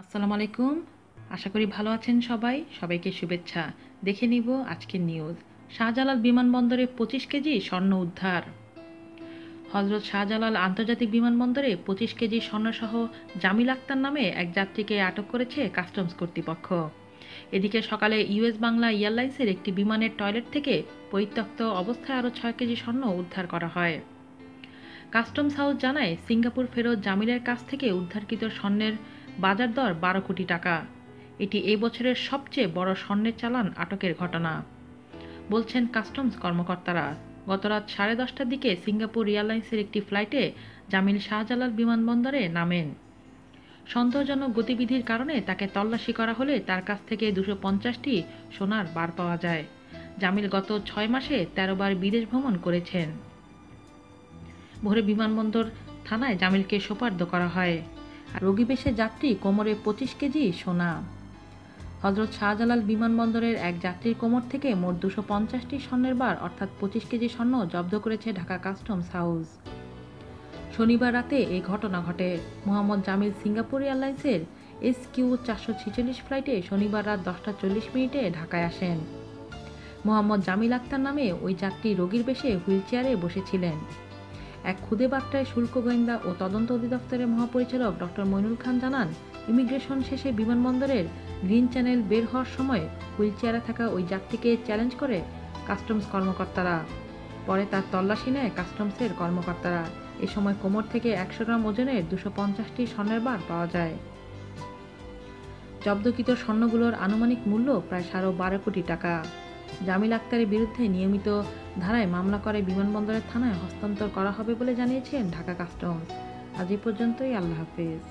আসসালামু আলাইকুম। আশা করি ভালো আছেন সবাই। সবাইকে শুভেচ্ছা। দেখে নিব আজকের নিউজ। শাহজালাল বিমানবন্দরে 25 কেজি স্বর্ণ উদ্ধার। হজরত শাহজালাল আন্তর্জাতিক বিমানবন্দরে 25 কেজি স্বর্ণসহ জামিল আক্তার নামে এক যাত্রীকে আটক করেছে কাস্টমস কর্তৃপক্ষ। এদিকে সকালে ইউএস বাংলা এয়ারলাইন্সের একটি বিমানের টয়লেট থেকে পরিত্যক্ত অবস্থায় আরও 6 কেজি স্বর্ণ উদ্ধার করা হয়। কাস্টমস হাউস জানায়, সিঙ্গাপুর ফেরত জামিলের কাছ থেকে উদ্ধারকৃত স্বর্ণের বাজার দর 12 কোটি টাকা। এটি এই বছরের সবচেয়ে বড় স্বর্ণের চালান আটকের ঘটনা, বলছেন কাস্টমস কর্মকর্তারা। গতরাত 10:30টার দিকে সিঙ্গাপুর এয়ারলাইন্সের একটি ফ্লাইটে জামিল শাহজালাল বিমানবন্দরে নামেন। সন্দেহজনক গতিবিধির কারণে তাকে তল্লাশি করা হলে তার কাছ থেকে 250টি সোনার বার পাওয়া যায়। জামিল গত 6 মাসে 13 বার বিদেশ ভ্রমণ করেছেন। ভোরে বিমানবন্দর থানায় জামিলকে সোপর্দ করা হয়। রোগী বেশে যাত্রী কোমরে 25 কেজি সোনা। হজরত শাহজালাল বিমানবন্দরের এক যাত্রীর কোমর থেকে মোট 250টি স্বর্ণের বার অর্থাৎ 25 কেজি স্বর্ণ জব্দ করেছে ঢাকা কাস্টমস হাউস। শনিবার রাতে এই ঘটনা ঘটে। মোহাম্মদ জামিল সিঙ্গাপুর এয়ারলাইন্সের SQ 446 ফ্লাইটে শনিবার রাত 10:40 ঢাকায় আসেন। মোহাম্মদ জামিল আক্তার নামে ওই যাত্রী রোগীর বেশে হুইলচেয়ারে বসেছিলেন। এক খুদে বার্তায় শুল্ক গোয়েন্দা ও তদন্ত অধিদপ্তরের মহাপরিচালক ডক্টর মইনুল খান জানান, ইমিগ্রেশন শেষে বিমানবন্দরের গ্রিন চ্যানেল বের হওয়ার সময় হুইলচেয়ারে থাকা ওই যাত্রীকে চ্যালেঞ্জ করে কাস্টমস কর্মকর্তারা। পরে তার তল্লাশি নেয় কাস্টমসের কর্মকর্তারা। এ সময় কোমর থেকে 100 গ্রাম ওজনের 250টি স্বর্ণের বার পাওয়া যায়। জব্দকৃত স্বর্ণগুলোর আনুমানিক মূল্য প্রায় 12.5 কোটি টাকা। জামিল আক্তারের বিরুদ্ধে নিয়মিত ধারায় মামলা করে বিমানবন্দরের থানায় হস্তান্তর করা হবে বলে জানিয়েছেন ঢাকা কাস্টমস। আজ এই পর্যন্তই। আল্লাহ হাফেজ।